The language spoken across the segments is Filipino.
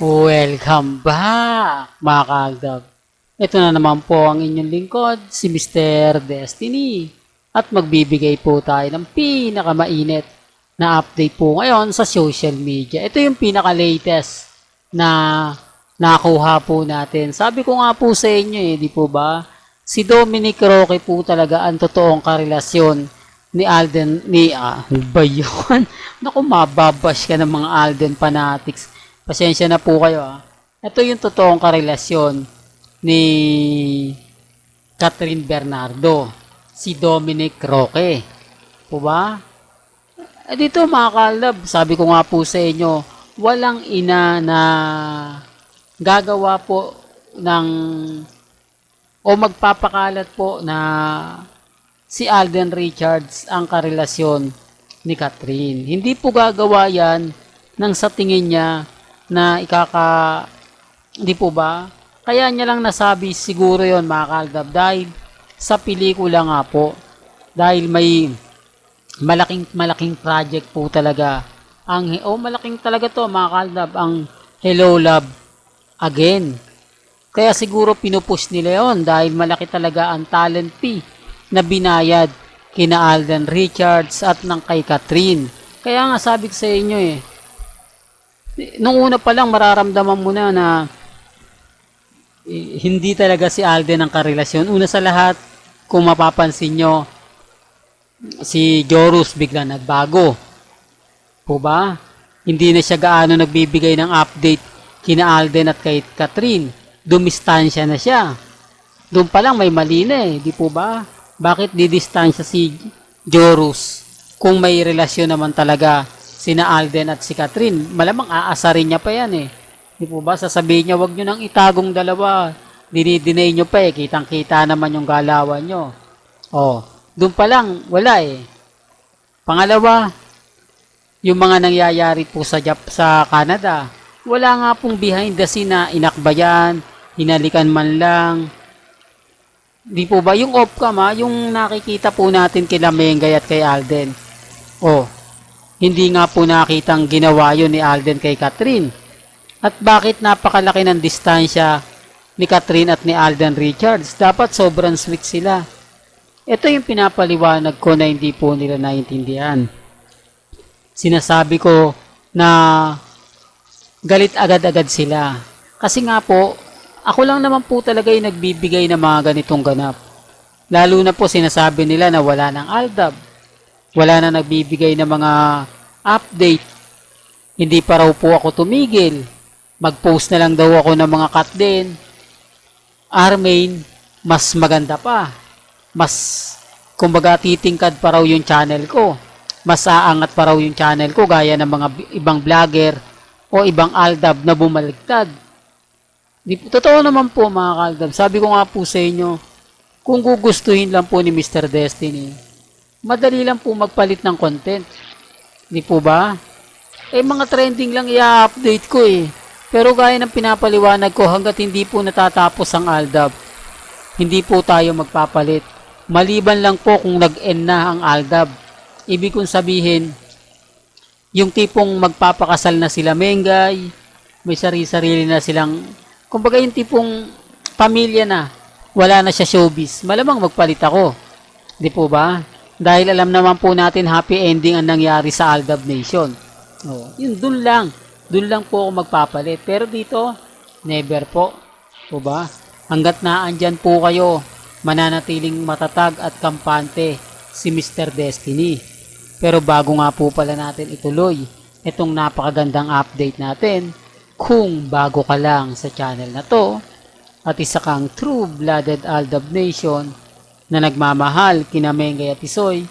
Welcome back, mga kaagdab. Ito na naman po ang inyong lingkod, si Mr. Destiny. At magbibigay po tayo ng pinakamainit na update po ngayon sa social media. Ito yung pinaka-latest na nakuha po natin. Sabi ko nga po sa inyo di po ba? Si Dominic Roque po talaga ang totoong karelasyon ni Alden, ba yun? Naku, mababash ka ng mga Alden fanatics. Pasensya na po kayo. Ito yung totoong karelasyon ni Catherine Bernardo, si Dominic Roque. Po ba? Dito mga kalab, sabi ko nga po sa inyo, walang ina na gagawa po ng o magpapakalat po na si Alden Richards ang karelasyon ni Catherine. Hindi po gagawa yan nang sa tingin niya na hindi po ba? Kaya niya lang nasabi siguro yon mga kaldab dahil sa pelikula nga po. Dahil may malaking project po talaga. Malaking talaga to mga kaldab, ang Hello Love Again. Kaya siguro pinupush nila yon dahil malaki talaga ang talent fee na binayad kina Alden Richards at ng kay Catherine. Kaya nga sabi ko sa inyo nung una pa lang mararamdaman mo na hindi talaga si Alden ang karelasyon. Una sa lahat, kung mapapansin nyo, si Jorus bigla nagbago. Po ba? Hindi na siya gaano nagbibigay ng update kina Alden at kay Catherine. Dumistansya na siya. Doon pa lang may mali na di po ba? Bakit didistansya si Jorus kung may relasyon naman talaga sina Alden at si Catherine? Malamang aasarin niya pa yan Di po ba? Sasabihin niya, wag nyo nang itagong dalawa. Dinidinay nyo pa Kitang-kita naman yung galawan nyo. Doon pa lang, wala Pangalawa, yung mga nangyayari po sa Canada, wala nga pong behind the scene na inakbayan, hinalikan man lang. Di po ba? Yung off-cam yung nakikita po natin kila Mengay at kay Alden. Hindi nga po nakitang ginawa yun ni Alden kay Catherine. At bakit napakalaki ng distansya ni Catherine at ni Alden Richards? Dapat sobrang sweet sila. Ito yung pinapaliwanag ko na hindi po nila naiintindihan. Sinasabi ko na galit agad-agad sila. Kasi nga po, ako lang naman po talaga yung nagbibigay ng mga ganitong ganap. Lalo na po sinasabi nila na wala ng Aldab. Wala na nagbibigay ng mga update. Hindi pa raw po ako tumigil. Mag-post na lang daw ako ng mga cut din. Armain, mas maganda pa. Kumbaga titingkad pa raw yung channel ko. Mas aangat pa raw yung channel ko gaya ng mga ibang vlogger o ibang Aldab na bumaligtad. Totoo naman po mga Aldab. Sabi ko nga po sa inyo, kung gugustuhin lang po ni Mr. Destiny, madali lang po magpalit ng content. Di po ba? Mga trending lang i-update ko Pero gaya ng pinapaliwanag ko, hanggat hindi po natatapos ang Aldab, hindi po tayo magpapalit. Maliban lang po kung nag-end na ang Aldab. Ibig kong sabihin, yung tipong magpapakasal na sila Mengay, may sarili-sarili na silang, kumbaga yung tipong pamilya na, wala na siya showbiz, malamang magpalit ako. Di po ba? Dahil alam naman po natin happy ending ang nangyari sa Aldab Nation. Yun, dun lang po ako magpapalit. Pero dito, never po. Po ba? Hanggat na andyan po kayo, mananatiling matatag at kampante si Mr. Destiny. Pero bago nga po pala natin ituloy itong napakagandang update natin, kung bago ka lang sa channel na to at isa kang true-blooded Aldab Nation na nagmamahal kina Mengay at Isoy,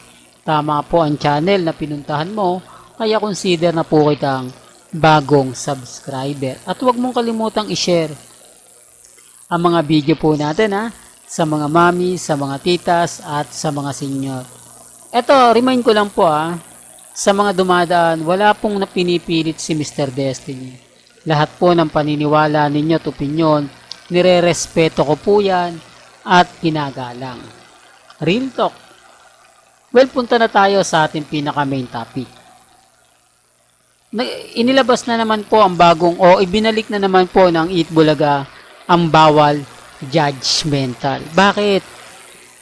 tama po ang channel na pinuntahan mo, kaya consider na po kitang bagong subscriber. At huwag mong kalimutang i-share ang mga video po natin sa mga mami, sa mga titas at sa mga senior. Eto, remind ko lang po sa mga dumadaan, wala pong pinipilit si Mr. Destiny. Lahat po ng paniniwala ninyo at opinyon, nire-respeto ko po yan at ginagalang. Real talk. Well, punta na tayo sa ating pinaka main topic. inilabas na naman po ang bagong o ibinalik na naman po ng Eat Bulaga ang bawal judgmental. Bakit?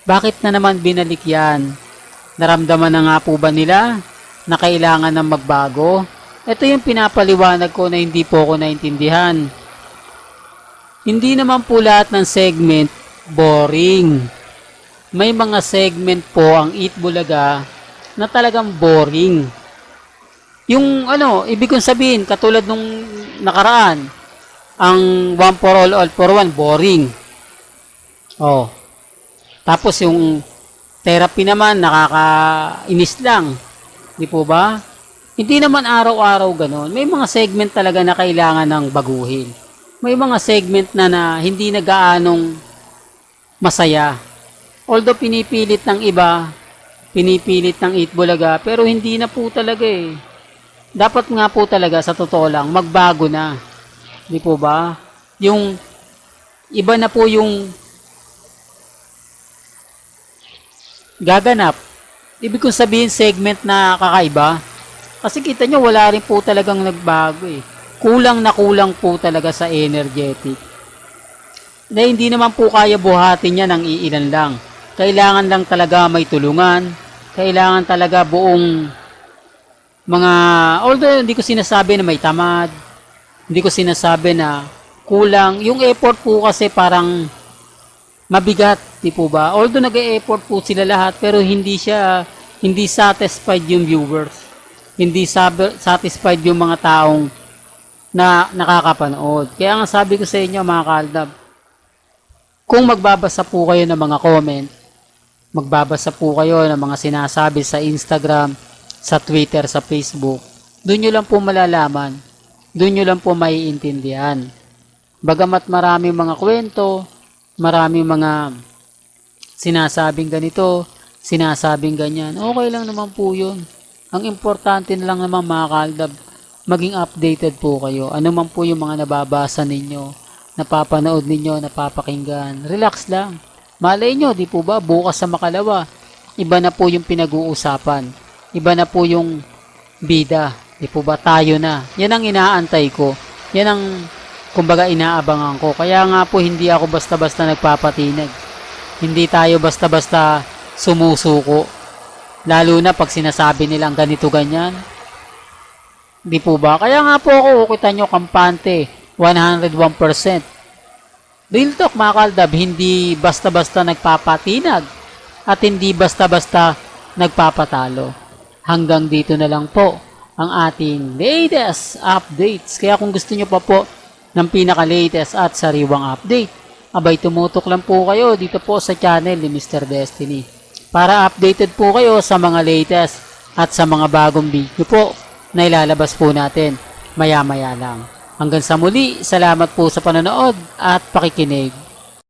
Bakit na naman binalik yan? Naramdaman na nga po ba nila na kailangan ng magbago? Ito yung pinapaliwanag ko na hindi po ako naintindihan. Hindi naman po lahat ng segment boring. May mga segment po ang Eat Bulaga na talagang boring. Yung ibig kong sabihin, katulad nung nakaraan, ang one for all for one, boring. Oh. Tapos yung therapy naman, nakakainis lang. Di po ba? Hindi naman araw-araw ganon. May mga segment talaga na kailangan ng baguhin. May mga segment na hindi na gaanong masaya. Although pinipilit ng iba, pinipilit ng Eat Bulaga, pero hindi na po talaga eh. Dapat nga po talaga sa totoo lang, magbago na. Di po ba? Yung iba na po yung gaganap. Ibig kong sabihin segment na kakaiba. Kasi kita nyo, wala rin po talagang nagbago eh. Kulang na kulang po talaga sa energetic. Na hindi naman po kaya buhatin yan ng iilan lang. Kailangan lang talaga may tulungan. Kailangan talaga buong mga, although hindi ko sinasabi na may tamad, hindi ko sinasabi na kulang. Yung effort po kasi parang mabigat, di po ba? Although nag-e-effort po sila lahat, pero hindi satisfied yung viewers. Hindi satisfied yung mga taong na nakakapanood. Kaya nga sabi ko sa inyo mga kaaldab, kung magbabasa po kayo ng mga comment, magbabasa po kayo ng mga sinasabi sa Instagram, sa Twitter, sa Facebook, doon nyo lang po malalaman, doon nyo lang po maiintindihan. Bagamat maraming mga kwento, maraming mga sinasabing ganito, sinasabing ganyan, okay lang naman po yun. Ang importante na lang naman mga kaaldab, maging updated po kayo. Ano man po yung mga nababasa ninyo, napapanood ninyo, napapakinggan, relax lang. Malay nyo, di po ba, bukas sa Makalawa, iba na po yung pinag-uusapan. Iba na po yung bida. Di po ba, tayo na. Yan ang inaantay ko. Yan ang, kumbaga, inaabangan ko. Kaya nga po, hindi ako basta-basta nagpapatinag. Hindi tayo basta-basta sumusuko. Lalo na pag sinasabi nilang ganito, ganyan. Di po ba? Kaya nga po ako, kita nyo, kampante, 101%. Real talk mga kaaldab, hindi basta-basta nagpapatinag at hindi basta-basta nagpapatalo. Hanggang dito na lang po ang ating latest updates. Kaya kung gusto nyo pa po ng pinaka-latest at sariwang update, abay tumutok lang po kayo dito po sa channel ni Mr. Destiny para updated po kayo sa mga latest at sa mga bagong video po na ilalabas po natin maya-maya lang. Hanggang sa muli, salamat po sa panonood at pakikinig.